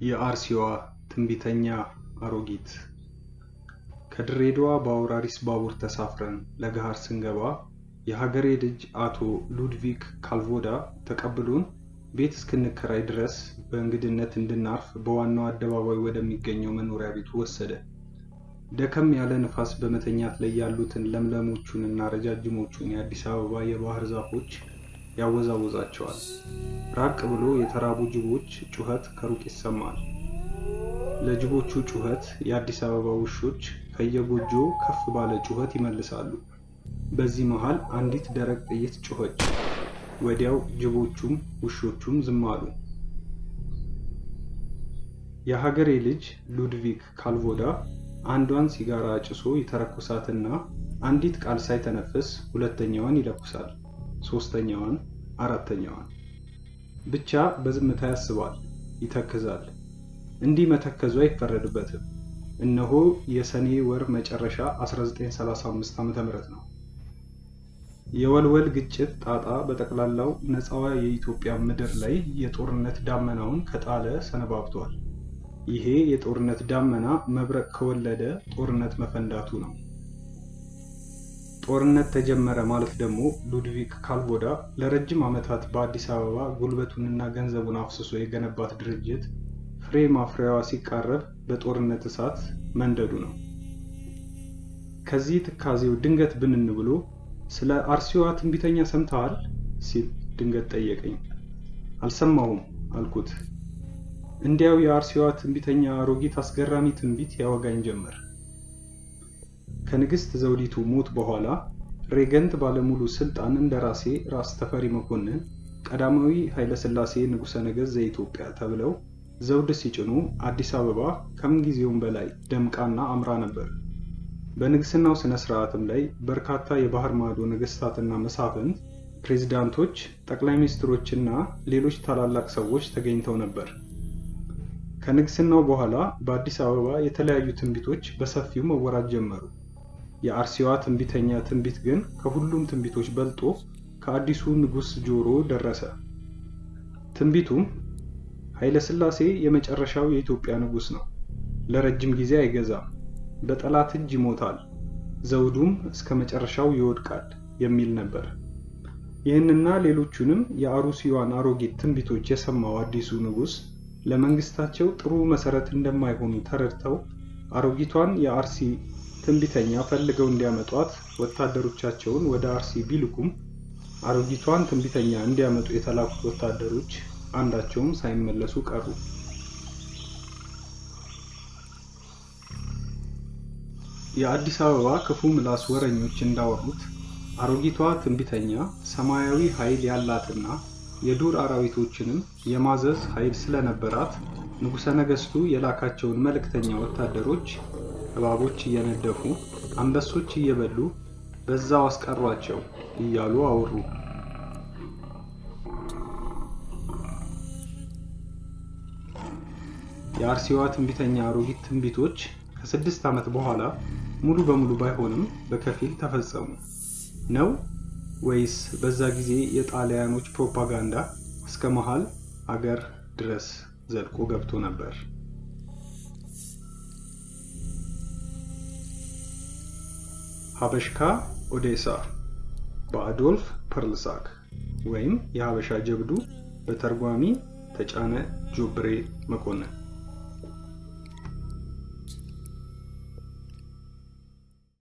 የአርሲዋ ትንቢተኛ አሮጊት ከድሬዳዋ በአውራሪስ ባቡር ተሳፍረን ለገሃር ስንገባ የሀገሬ ልጅ አቶ ሉድቪክ ካልቮዳ ተቀብሎን ቤት እስክንከራይ ድረስ በእንግድነት እንድናርፍ በዋናው አደባባይ ወደሚገኘው መኖሪያ ቤቱ ወሰደ። ደከም ያለ ንፋስ በመተኛት ላይ ያሉትን ለምለሞቹንና ረጃጅሞቹን የአዲስ አበባ የባህር ዛፎች ያወዛወዛቸዋል። ራቅ ብሎ የተራቡ ጅቦች ጩኸት ከሩቅ ይሰማል። ለጅቦቹ ጩኸት የአዲስ አበባ ውሾች ከየጎጆው ከፍ ባለ ጩኸት ይመልሳሉ። በዚህ መሃል አንዲት ደረቅ ጥይት ጮኸች። ወዲያው ጅቦቹም ውሾቹም ዝም አሉ። የሀገሬ ልጅ ሉድቪክ ካልቮዳ አንዷን ሲጋራ አጭሶ ይተረኩሳትና አንዲት ቃል ሳይተነፍስ ሁለተኛዋን ይለኩሳል፣ ሶስተኛዋን፣ አራተኛዋን። ብቻ በዝምታ ያስባል፣ ይተክዛል። እንዲህ መተከዙ አይፈረድበትም። እነሆ የሰኔ ወር መጨረሻ 1935 ዓ.ም ነው። የወልወል ግጭት ጣጣ በጠቅላላው ነፃዋ የኢትዮጵያ ምድር ላይ የጦርነት ዳመናውን ከጣለ ሰነባብቷል። ይሄ የጦርነት ዳመና መብረቅ ከወለደ ጦርነት መፈንዳቱ ነው። ጦርነት ተጀመረ ማለት ደግሞ ሉድቪክ ካልቮዳ ለረጅም ዓመታት በአዲስ አበባ ጉልበቱንና ገንዘቡን አፍስሶ የገነባት ድርጅት ፍሬ ማፍሪያዋ ሲቃረብ በጦርነት እሳት መንደዱ ነው። ከዚህ ትካዜው ድንገት ብንን ብሎ ስለ አርሲዋ ትንቢተኛ ሰምተሃል ሲል ድንገት ጠየቀኝ። አልሰማሁም አልኩት። እንዲያው የአርሲዋ ትንቢተኛ አሮጊት አስገራሚ ትንቢት ያወጋኝ ጀመር። ከንግስት ዘውዲቱ ሞት በኋላ ሬገንት ባለሙሉ ስልጣን እንደራሴ ራስ ተፈሪ መኮንን ቀዳማዊ ኃይለ ሥላሴ ንጉሠ ነገሥት ዘኢትዮጵያ ተብለው ዘውድ ሲጭኑ አዲስ አበባ ከምንጊዜውም በላይ ደምቃና አምራ ነበር። በንግስናው ስነ ስርዓትም ላይ በርካታ የባህር ማዶ ነገስታትና መሳፍንት፣ ፕሬዝዳንቶች፣ ጠቅላይ ሚኒስትሮችና ሌሎች ታላላቅ ሰዎች ተገኝተው ነበር። ከንግስናው በኋላ በአዲስ አበባ የተለያዩ ትንቢቶች በሰፊው መወራት ጀመሩ። የአርሲዋ ትንቢተኛ ትንቢት ግን ከሁሉም ትንቢቶች በልጦ ከአዲሱ ንጉስ ጆሮ ደረሰ። ትንቢቱም ኃይለ ሥላሴ የመጨረሻው የኢትዮጵያ ንጉስ ነው፣ ለረጅም ጊዜ አይገዛም፣ በጠላት እጅ ይሞታል፣ ዘውዱም እስከ መጨረሻው ይወድቃል የሚል ነበር። ይህንና ሌሎቹንም የአርሲዋን አሮጊት ትንቢቶች የሰማው አዲሱ ንጉስ ለመንግስታቸው ጥሩ መሰረት እንደማይሆኑ ተረድተው አሮጊቷን የአርሲ ትንቢተኛ ፈልገው እንዲያመጧት ወታደሮቻቸውን ወደ አርሲ ቢልኩም አሮጊቷን ትንቢተኛ እንዲያመጡ የተላኩት ወታደሮች አንዳቸውም ሳይመለሱ ቀሩ። የአዲስ አበባ ክፉ ምላስ ወረኞች እንዳወሩት አሮጊቷ ትንቢተኛ ሰማያዊ ኃይል ያላትና የዱር አራዊቶችንም የማዘዝ ኃይል ስለነበራት ንጉሠ ነገሥቱ የላካቸውን መልእክተኛ ወታደሮች እባቦች እየነደፉ አንበሶች እየበሉ በዛው አስቀሯቸው እያሉ አወሩ። የአርሲዋ ትንቢተኛ አሮጊት ትንቢቶች ከ6 ዓመት በኋላ ሙሉ በሙሉ ባይሆንም በከፊል ተፈጸሙ ነው ወይስ በዛ ጊዜ የጣሊያኖች ፕሮፓጋንዳ እስከ መሃል አገር ድረስ ዘልቆ ገብቶ ነበር? ሀበሽካ ኦዴሳ በአዶልፍ ፐርልሳክ ወይም የሀበሻ ጀብዱ በተርጓሚ ተጫነ ጆብሬ መኮንን